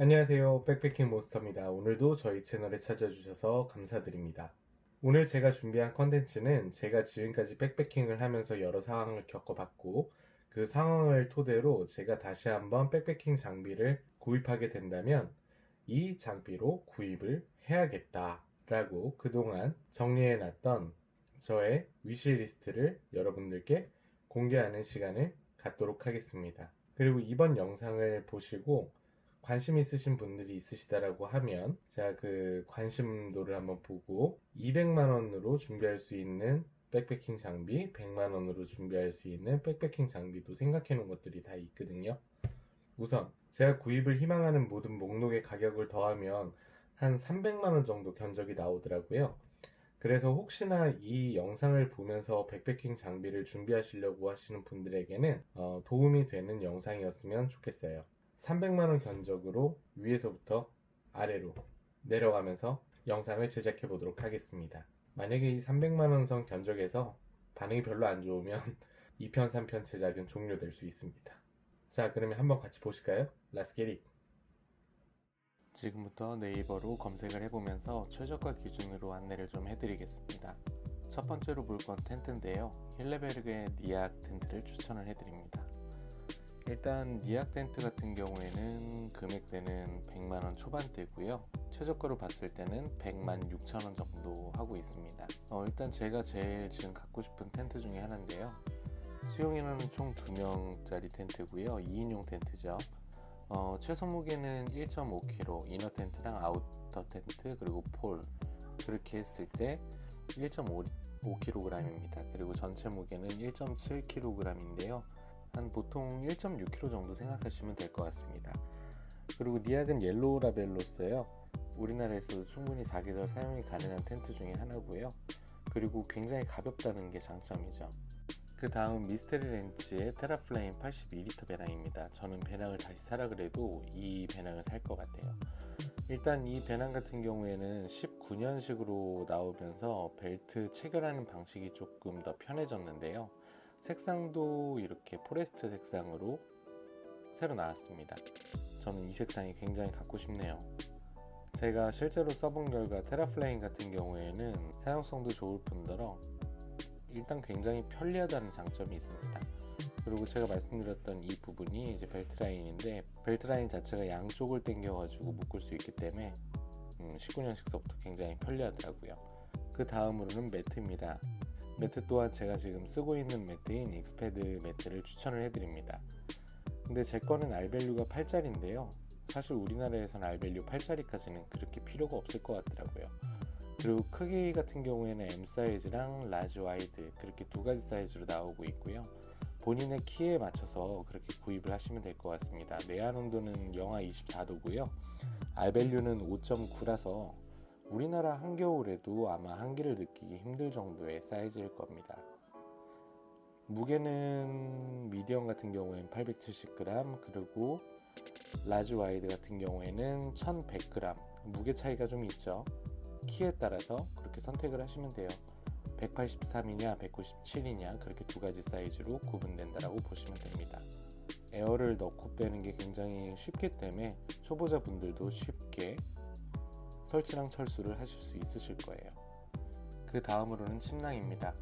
안녕하세요. 백패킹 몬스터입니다. 오늘도 저희 채널에 찾아주셔서 감사드립니다. 오늘 제가 준비한 컨텐츠는 제가 지금까지 백패킹을 하면서 여러 상황을 겪어봤고 그 상황을 토대로 제가 다시 한번 백패킹 장비를 구입하게 된다면 이 장비로 구입을 해야겠다 라고 그동안 정리해놨던 저의 위시리스트를 여러분들께 공개하는 시간을 갖도록 하겠습니다. 그리고 이번 영상을 보시고 관심 있으신 분들이 있으시다라고 하면 제가 그 관심도를 한번 보고 200만원으로 준비할 수 있는 백패킹 장비, 100만원으로 준비할 수 있는 백패킹 장비도 생각해 놓은 것들이 다 있거든요. 우선 제가 구입을 희망하는 모든 목록의 가격을 더하면 한 300만원 정도 견적이 나오더라고요. 그래서 혹시나 이 영상을 보면서 백패킹 장비를 준비하시려고 하시는 분들에게는 도움이 되는 영상이었으면 좋겠어요. 300만원 견적으로 위에서부터 아래로 내려가면서 영상을 제작해 보도록 하겠습니다. 만약에 이 300만원 선 견적에서 반응이 별로 안 좋으면 2편, 3편 제작은 종료될 수 있습니다. 자, 그러면 한번 같이 보실까요? Let's get it! 지금부터 네이버로 검색을 해보면서 최저가 기준으로 안내를 좀 해드리겠습니다. 첫 번째로 볼 건 텐트인데요. 힐레베르그의 니악 텐트를 추천을 해드립니다. 일단 니악 텐트 같은 경우에는 금액대는 100만원 초반대고요. 최저가로 봤을 때는 100만 6천원 정도 하고 있습니다. 일단 제가 제일 지금 갖고 싶은 텐트 중에 하나인데요. 수용인원은 총 2명짜리 텐트고요. 2인용 텐트죠. 최소 무게는 1.5kg, 이너 텐트랑 아우터 텐트 그리고 폴 그렇게 했을 때 1.5kg입니다. 그리고 전체 무게는 1.7kg인데요. 한 보통 1.6kg 정도 생각하시면 될 것 같습니다. 그리고 니악은 옐로우 라벨로서요. 우리나라에서도 충분히 사계절 사용이 가능한 텐트 중에 하나고요. 그리고 굉장히 가볍다는 게 장점이죠. 그 다음 미스테리 렌치의 테라플레임 82리터 배낭입니다. 저는 배낭을 다시 사라 그래도 이 배낭을 살 것 같아요. 일단 이 배낭 같은 경우에는 19년식으로 나오면서 벨트 체결하는 방식이 조금 더 편해졌는데요. 색상도 이렇게 포레스트 색상으로 새로 나왔습니다. 저는 이 색상이 굉장히 갖고 싶네요. 제가 실제로 써본 결과 테라플레임 같은 경우에는 사용성도 좋을 뿐더러 일단 굉장히 편리하다는 장점이 있습니다. 그리고 제가 말씀드렸던 이 부분이 이제 벨트 라인인데 벨트 라인 자체가 양쪽을 당겨가지고 묶을 수 있기 때문에 19년식서부터 굉장히 편리하더라고요. 그 다음으로는 매트입니다. 매트 또한 제가 지금 쓰고 있는 매트인 익스패드 매트를 추천을 해드립니다. 근데 제 거는 R밸류가 8짜리인데요. 사실 우리나라에서는 R밸류 8짜리까지는 그렇게 필요가 없을 것 같더라고요. 그리고 크기 같은 경우에는 M 사이즈랑 라지 와이드 그렇게 두 가지 사이즈로 나오고 있고요. 본인의 키에 맞춰서 그렇게 구입을 하시면 될 것 같습니다. 내한 온도는 영하 24도고요. R밸류는 5.9라서 우리나라 한겨울에도 아마 한기를 느끼기 힘들 정도의 사이즈일 겁니다. 무게는 미디엄 같은 경우에는 870g 그리고 라지 와이드 같은 경우에는 1100g 무게 차이가 좀 있죠. 키에 따라서 그렇게 선택을 하시면 돼요. 183이냐 197이냐 그렇게 두 가지 사이즈로 구분된다라고 보시면 됩니다. 에어를 넣고 빼는 게 굉장히 쉽기 때문에 초보자분들도 쉽게 설치랑 철수를 하실 수 있으실 거예요. 그 다음으로는 침낭입니다.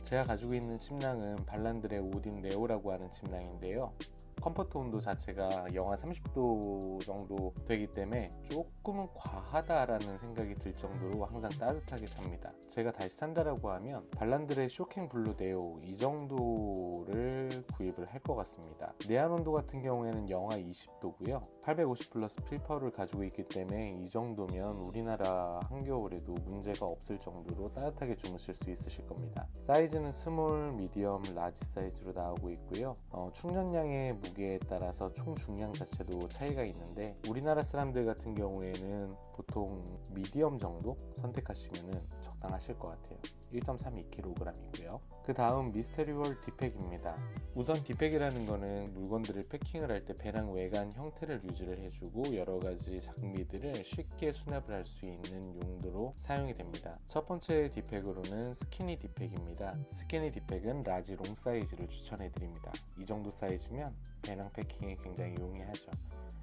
제가 가지고 있는 침낭은 발란드의 오딘 네오라고 하는 침낭인데요. 컴포트 온도 자체가 영하 30도 정도 되기 때문에 조금은 과하다라는 생각이 들 정도로 항상 따뜻하게 잡니다. 제가 다시 산다라고 하면 발란드의 쇼킹 블루 네오 이 정도를 구입을 할 것 같습니다. 내한 온도 같은 경우에는 영하 20도고요. 850 플러스 필퍼를 가지고 있기 때문에 이 정도면 우리나라 한겨울에도 문제가 없을 정도로 따뜻하게 주무실 수 있으실 겁니다. 사이즈는 스몰, 미디엄, 라지 사이즈로 나오고 있고요. 충전량의 무게에 따라서 총 중량 자체도 차이가 있는데 우리나라 사람들 같은 경우에는 보통 미디엄 정도 선택하시면 적당하실 것 같아요. 1.32kg이고요. 그 다음 미스테리월 디팩입니다. 우선 디팩이라는 거는 물건들을 패킹을 할 때 배낭 외관 형태를 유지를 해주고 여러가지 장비들을 쉽게 수납을 할 수 있는 용도로 사용이 됩니다. 첫 번째 디팩으로는 스키니 디팩입니다. 스키니 디팩은 라지 롱 사이즈를 추천해 드립니다. 이 정도 사이즈면 배낭 패킹에 굉장히 용이하죠.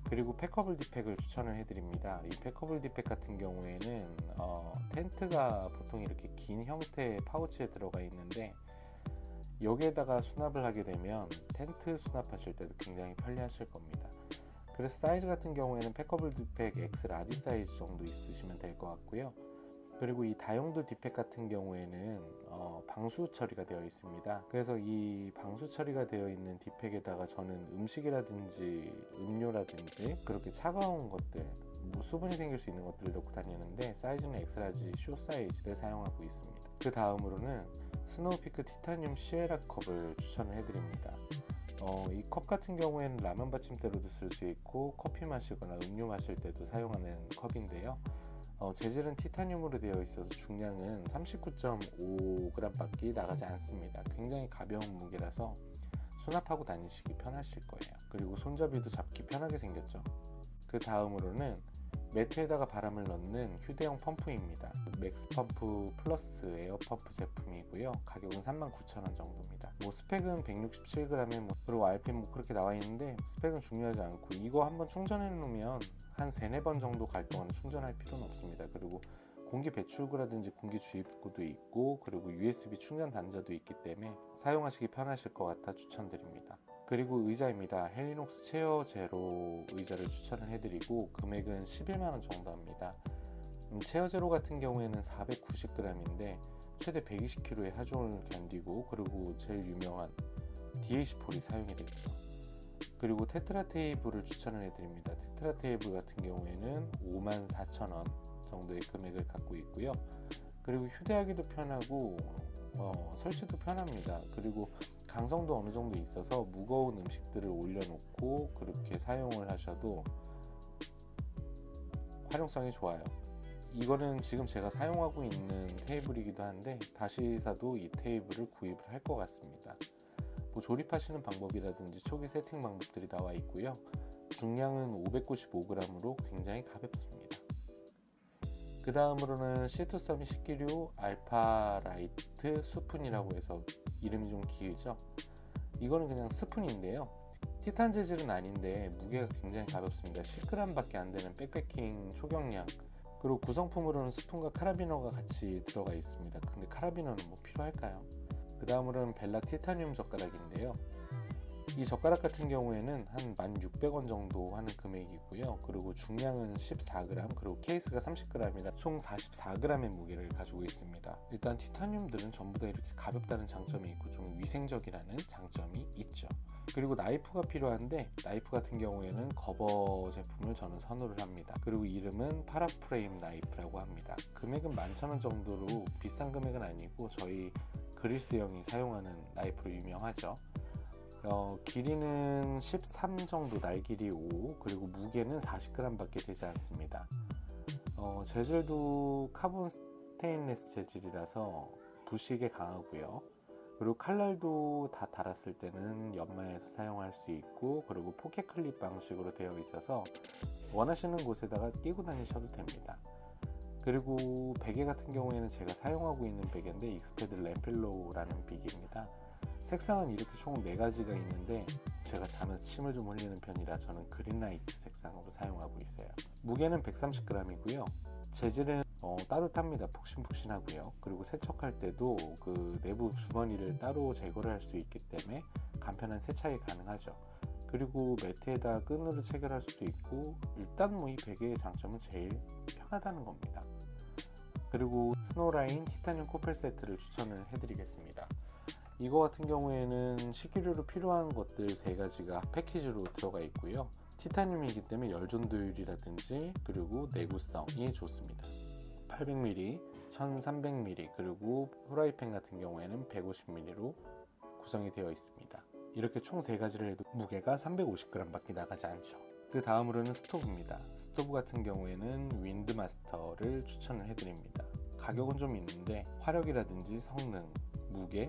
그리고 팩커블 디팩을 추천을 해드립니다. 이 팩커블 디팩 같은 경우에는 텐트가 보통 이렇게 긴 형태의 파우치에 들어가 있는데 여기에다가 수납을 하게 되면 텐트 수납하실 때도 굉장히 편리하실 겁니다. 그래서 사이즈 같은 경우에는 팩커블 디팩 X 라지 사이즈 정도 있으시면 될 것 같고요. 그리고 이 다용도 디팩 같은 경우에는 방수 처리가 되어 있습니다. 그래서 이 방수 처리가 되어 있는 디팩에다가 저는 음식이라든지 음료라든지 그렇게 차가운 것들, 뭐 수분이 생길 수 있는 것들을 넣고 다니는데 사이즈는 엑스라지 쇼 사이즈를 사용하고 있습니다. 그 다음으로는 스노우피크 티타늄 시에라 컵을 추천을 해드립니다. 이 컵 같은 경우에는 라면 받침대로도 쓸 수 있고 커피 마시거나 음료 마실 때도 사용하는 컵인데요. 재질은 티타늄으로 되어 있어서 중량은 39.5g 밖에 나가지 않습니다. 굉장히 가벼운 무게라서 수납하고 다니시기 편하실 거예요. 그리고 손잡이도 잡기 편하게 생겼죠. 그 다음으로는 매트에다가 바람을 넣는 휴대용 펌프입니다. 맥스펌프 플러스 에어펌프 제품이고요. 가격은 39,000원 정도입니다. 스펙은 167g에 그리고 RPM 그렇게 나와 있는데 스펙은 중요하지 않고 이거 한번 충전해 놓으면 한 3-4번 정도 갈 동안 충전할 필요는 없습니다. 그리고 공기 배출구라든지 공기 주입구도 있고 그리고 USB 충전 단자도 있기 때문에 사용하시기 편하실 것 같아 추천드립니다. 그리고 의자입니다. 헬리녹스 체어 제로 의자를 추천을 해드리고 금액은 11만원 정도 합니다. 체어 제로 같은 경우에는 490g인데 최대 120kg의 하중을 견디고 그리고 제일 유명한 DH4이 사용이 되죠. 그리고 테트라 테이블을 추천을 해드립니다. 테트라 테이블 같은 경우에는 54,000원 정도의 금액을 갖고 있고요. 그리고 휴대하기도 편하고 설치도 편합니다. 그리고 강성도 어느 정도 있어서 무거운 음식들을 올려놓고 그렇게 사용을 하셔도 활용성이 좋아요. 이거는 지금 제가 사용하고 있는 테이블이기도 한데 다시 사도 이 테이블을 구입을 할 것 같습니다. 조립하시는 방법이라든지 초기 세팅 방법들이 나와 있고요. 중량은 595g으로 굉장히 가볍습니다. 그 다음으로는 시투서밋 식기류 알파라이트 스푼이라고 해서 이름이 좀 길죠. 이거는 그냥 스푼인데요. 티탄 재질은 아닌데 무게가 굉장히 가볍습니다. 10g 밖에 안 되는 백패킹 초경량. 그리고 구성품으로는 스푼과 카라비너가 같이 들어가 있습니다. 근데 카라비너는 필요할까요? 그 다음으로는 벨라 티타늄 젓가락인데요. 이 젓가락 같은 경우에는 한 1,600원 정도 하는 금액이고요. 그리고 중량은 14g, 그리고 케이스가 30g이라 총 44g의 무게를 가지고 있습니다. 일단 티타늄들은 전부 다 이렇게 가볍다는 장점이 있고 좀 위생적이라는 장점이 있죠. 그리고 나이프가 필요한데 나이프 같은 경우에는 거버 제품을 저는 선호를 합니다. 그리고 이름은 파라프레임 나이프라고 합니다. 금액은 11,000원 정도로 비싼 금액은 아니고 저희 그리스형이 사용하는 나이프로 유명하죠. 길이는 13 정도, 날길이 5, 그리고 무게는 40g 밖에 되지 않습니다. 재질도 카본 스테인리스 재질이라서 부식에 강하고요. 그리고 칼날도 다 달았을 때는 연마해서 사용할 수 있고 그리고 포켓 클립 방식으로 되어 있어서 원하시는 곳에다가 끼고 다니셔도 됩니다. 그리고 베개 같은 경우에는 제가 사용하고 있는 베개인데 익스패드 램필로우라는 빅입니다. 색상은 이렇게 총 4가지가 있는데 제가 자면서 침을 좀 흘리는 편이라 저는 그린라이트 색상으로 사용하고 있어요. 무게는 130g이고요. 재질은 따뜻합니다. 폭신폭신하고요. 그리고 세척할 때도 그 내부 주머니를 따로 제거를 할 수 있기 때문에 간편한 세차가 가능하죠. 그리고 매트에다 끈으로 체결할 수도 있고 일단 이 베개의 장점은 제일 편하다는 겁니다. 그리고 스노라인 티타늄 코펠 세트를 추천을 해드리겠습니다. 이거 같은 경우에는 식기류로 필요한 것들 3가지가 패키지로 들어가 있고요. 티타늄이기 때문에 열존도율이라든지 그리고 내구성이 좋습니다. 800ml, 1300ml 그리고 후라이팬 같은 경우에는 150ml로 구성이 되어 있습니다. 이렇게 총 3가지를 해도 무게가 350g 밖에 나가지 않죠. 그 다음으로는 스토브입니다. 스토브 같은 경우에는 윈드마스터를 추천을 해드립니다. 가격은 좀 있는데 화력이라든지 성능, 무게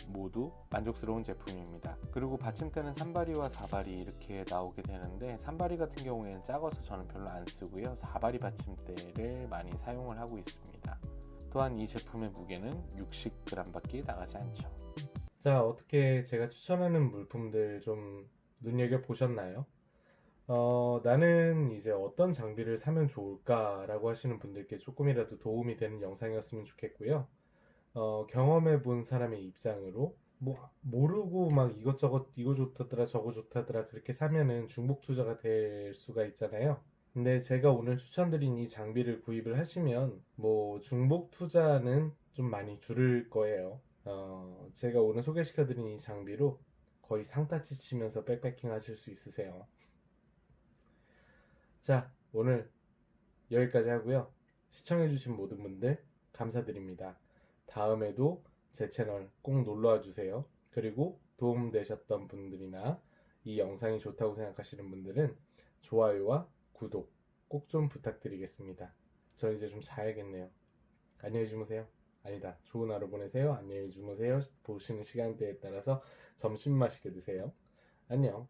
모두 만족스러운 제품입니다. 그리고 받침대는 3발이와 4발이 이렇게 나오게 되는데 3발이 같은 경우에는 작아서 저는 별로 안 쓰고요. 4발이 받침대를 많이 사용을 하고 있습니다. 또한 이 제품의 무게는 60g 밖에 나가지 않죠. 자, 어떻게 제가 추천하는 물품들 좀 눈여겨보셨나요? 나는 이제 어떤 장비를 사면 좋을까라고 하시는 분들께 조금이라도 도움이 되는 영상이었으면 좋겠고요. 경험해 본 사람의 입장으로 뭐 모르고 막 이것저것 이거 좋다더라 저거 좋다더라 그렇게 사면은 중복 투자가 될 수가 있잖아요. 근데 제가 오늘 추천드린 이 장비를 구입을 하시면 뭐 중복 투자는 좀 많이 줄을 거예요. 제가 오늘 소개시켜드린 이 장비로 거의 상따치 치면서 백패킹 하실 수 있으세요. 자, 오늘 여기까지 하고요. 시청해주신 모든 분들 감사드립니다. 다음에도 제 채널 꼭 놀러와 주세요. 그리고 도움되셨던 분들이나 이 영상이 좋다고 생각하시는 분들은 좋아요와 구독 꼭 좀 부탁드리겠습니다. 저 이제 좀 자야겠네요. 안녕히 주무세요. 아니다. 좋은 하루 보내세요. 안녕히 주무세요. 보시는 시간대에 따라서 점심 맛있게 드세요. 안녕.